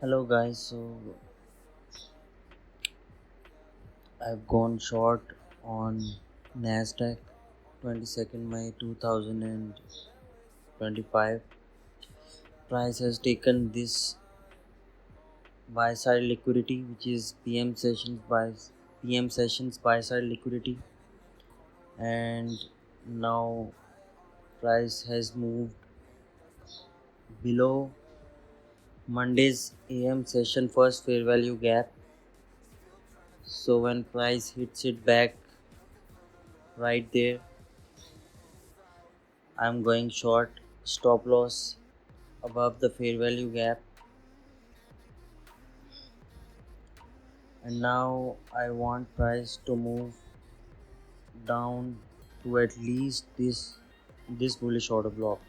Hello guys, so I've gone short on nasdaq 22nd May 2025. Price has taken this buy side liquidity, which is PM sessions buy side liquidity, and now price has moved below Monday's AM session first fair value gap. So when price hits it back right there, I'm going short. Stop loss above the fair value gap, and now I want price to move down to at least this bullish order block.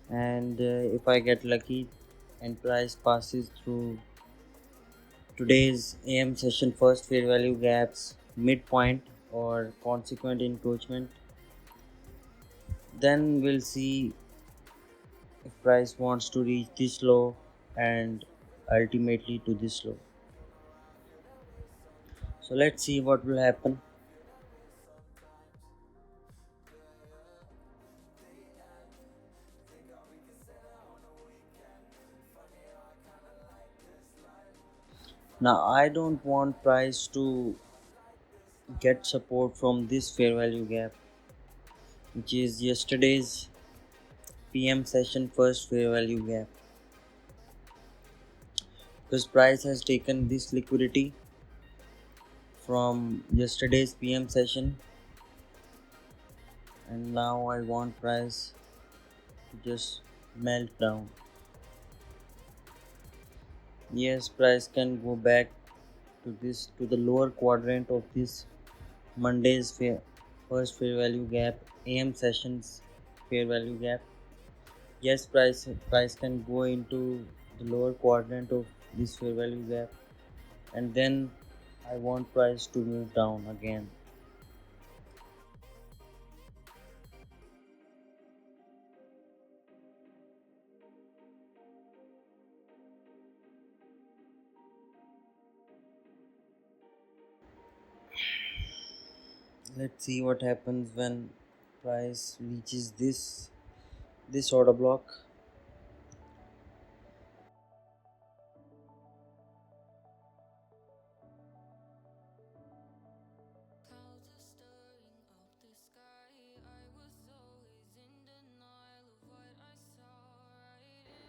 And if I get lucky and price passes through today's AM session first fair value gaps midpoint or consequent encroachment, then we'll see if price wants to reach this low and ultimately to this low. So let's see what will happen. Now I don't want price to get support from this fair value gap, which is yesterday's PM session first fair value gap, because price has taken this liquidity from yesterday's PM session, and now I want price to just melt down. Yes, price can go back to the lower quadrant of this Monday's first fair value gap, AM sessions fair value gap. Yes, price can go into the lower quadrant of this fair value gap, and then I want price to move down again. Let's see what happens when price reaches this order block.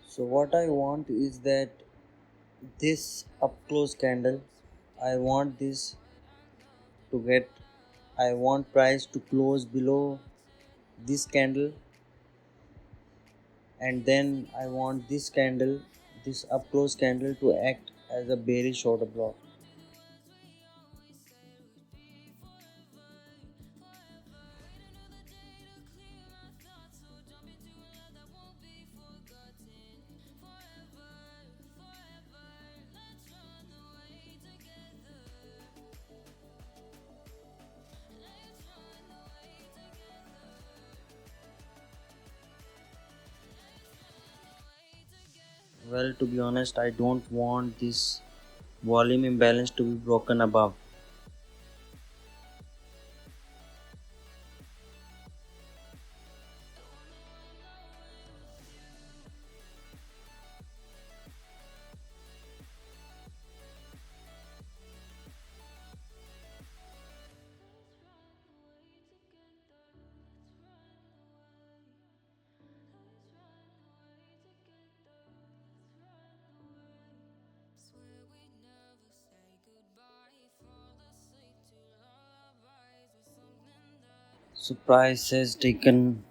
So what I want is that this up close candle, I want this to get I want price to close below this candle, and then I want this up close candle to act as a bearish order block. Well, to be honest, I don't want this volume imbalance to be broken above. So price has taken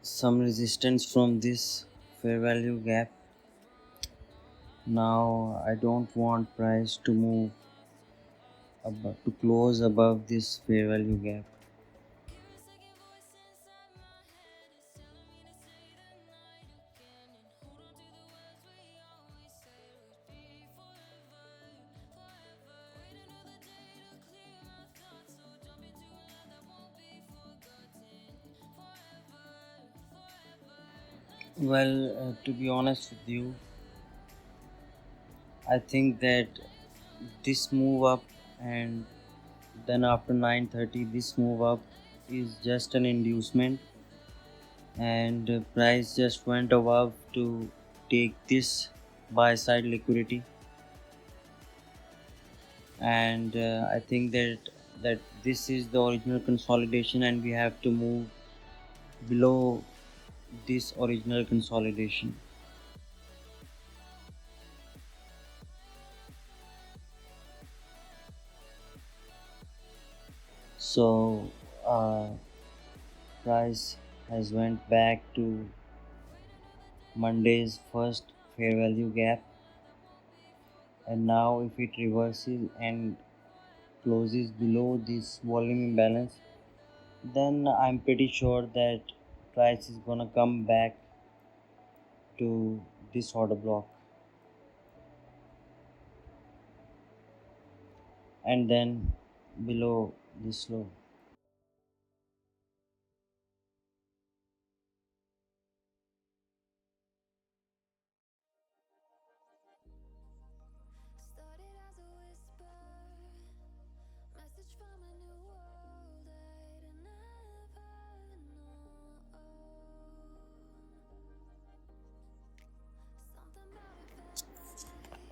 some resistance from this fair value gap. Now I don't want price to move to close above this fair value gap. Well, to be honest with you, I think that this move up and then after 9:30 this move up is just an inducement, and price just went above to take this buy side liquidity, and I think that this is the original consolidation and we have to move below this original consolidation. So price has went back to Monday's first fair value gap, and now if it reverses and closes below this volume imbalance, then I'm pretty sure that price is gonna come back to this order block and then below this low.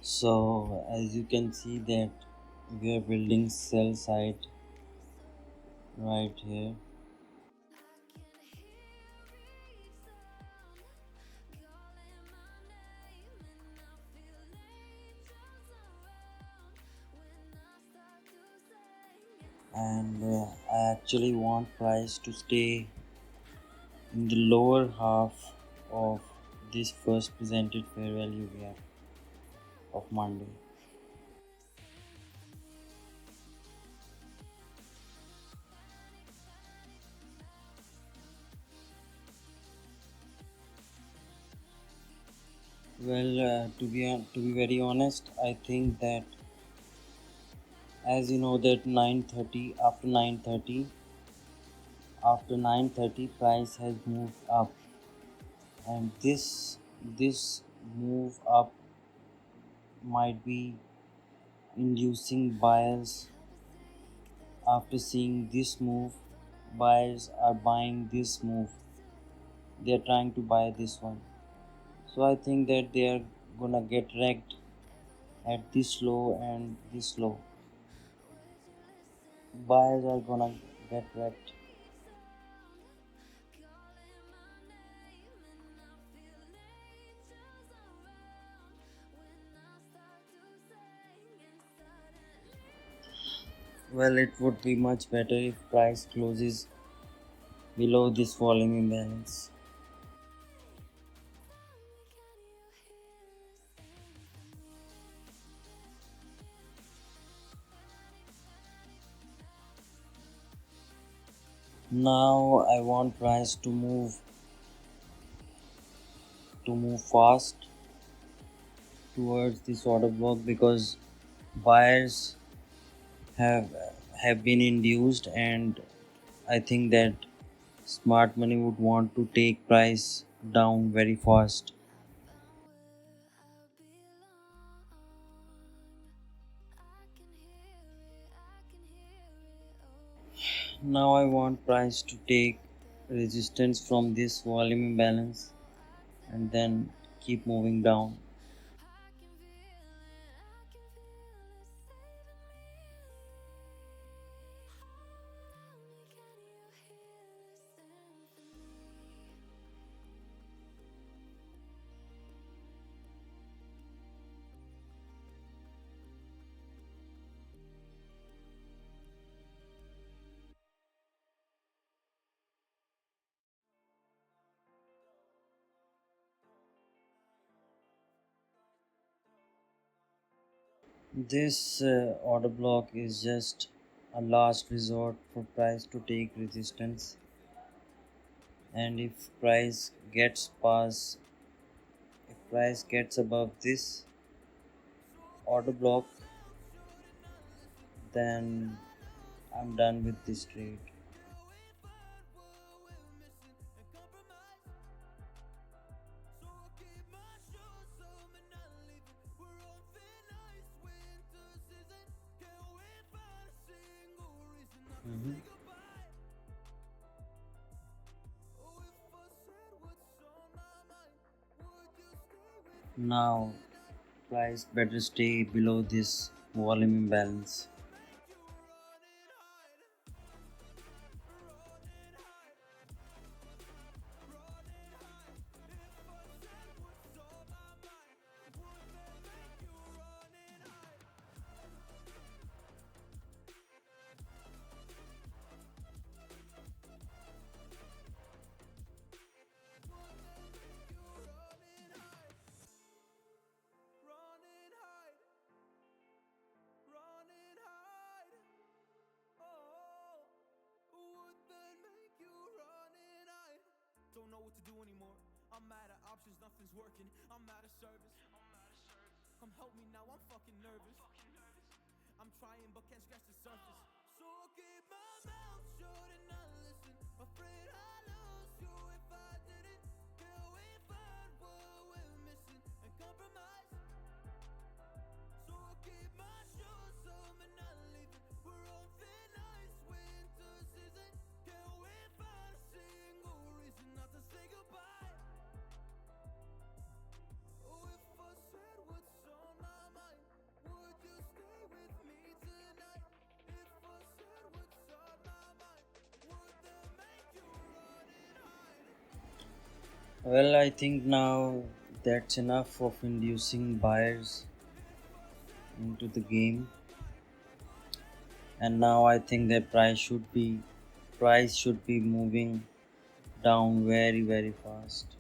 So as you can see that we are building sell side right here. And I actually want price to stay in the lower half of this first presented fair value gap of Monday. Well, to be very honest, I think that as you know that 9:30 after 9:30 price has moved up, and this move up might be inducing buyers. After seeing this move, buyers are buying this move. They are trying to buy this one. So I think that they are gonna get wrecked at this low and this low. Buyers are gonna get wrecked. Well, it would be much better if price closes below this volume imbalance. Now I want price to move fast towards this order block because buyers have have been induced, and I think that smart money would want to take price down very fast. Now I want price to take resistance from this volume imbalance and then keep moving down. This order block is just a last resort for price to take resistance, and if price gets above this order block, then I'm done with this trade. Now price better stay below this volume imbalance. Don't know what to do anymore. I'm out of options, nothing's working. I'm out of service. Come help me now, I'm fucking nervous. I'm trying but can't scratch the surface. So I keep my mouth shut and not listen. Afraid I lose you if I didn't. Till we find what we're missing and compromise. So I keep my shoes on and not leaving. We're on thin ice, winter season. Can we find a single reason not to say goodbye? Oh, if I said what's on my mind, would you stay with me tonight? If I said what's on my mind, would that make you run and hide? Well, I think now that's enough of inducing buyers into the game, and now I think that price should be moving down very very fast.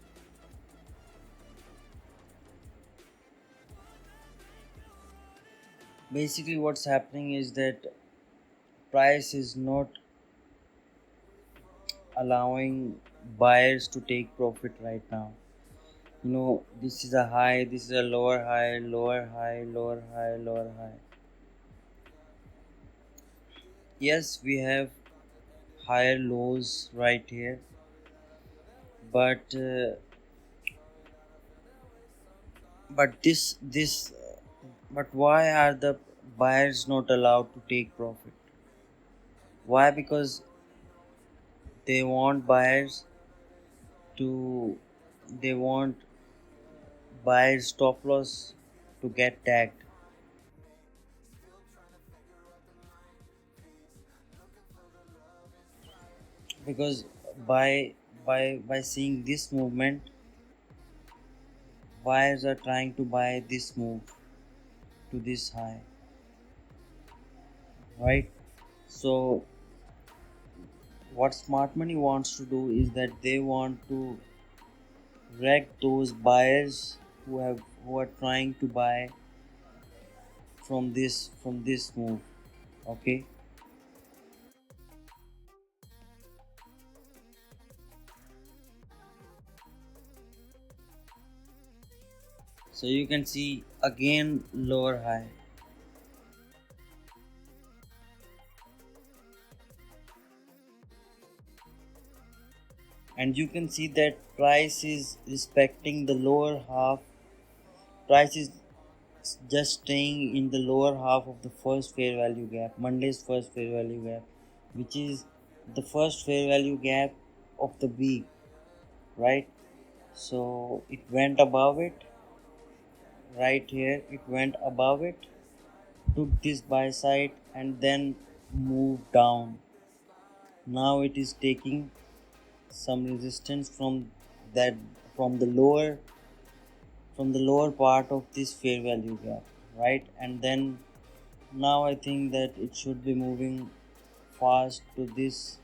Basically what's happening is that price is not allowing buyers to take profit right now. This is a high, this is a lower high, lower high, lower high, lower high. Yes, we have higher lows right here, but but but why are the buyers not allowed to take profit? Why? Because they want buyers to they want buyers stop loss to get tagged, because by seeing this movement, buyers are trying to buy this move to this high, right? So what smart money wants to do is that they want to wreck those buyers who are trying to buy from this move. Okay, so you can see again lower high, and you can see that price is respecting the lower half. Price is just staying in the lower half of the first fair value gap, Monday's first fair value gap, which is the first fair value gap of the week, right? So it went above it right here, it went above it, took this buy side and then moved down. Now it is taking some resistance that from the lower part of this fair value gap, right? And then now I think that it should be moving fast to this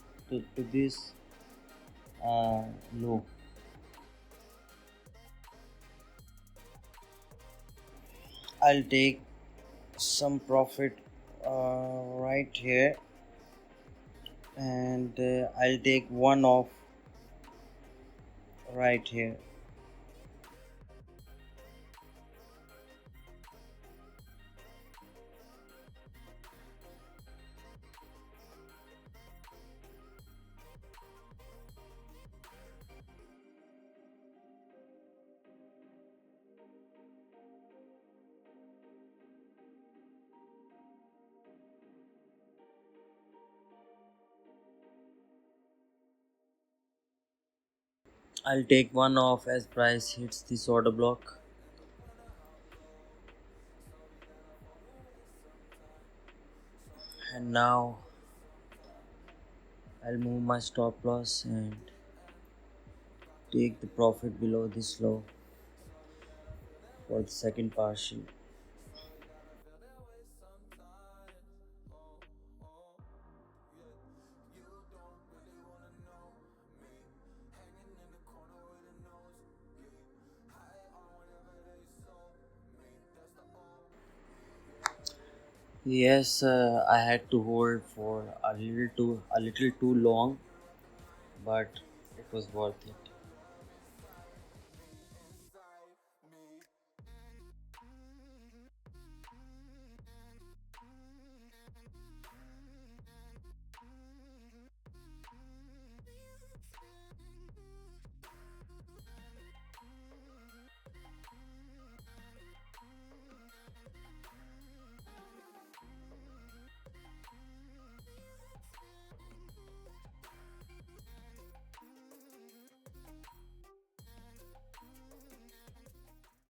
low. I'll take some profit right here, and I'll take one off right here. I'll take one off as price hits this order block. Now I'll move my stop loss and take the profit below this low for the second partial. Yes, I had to hold for a little too long, but it was worth it.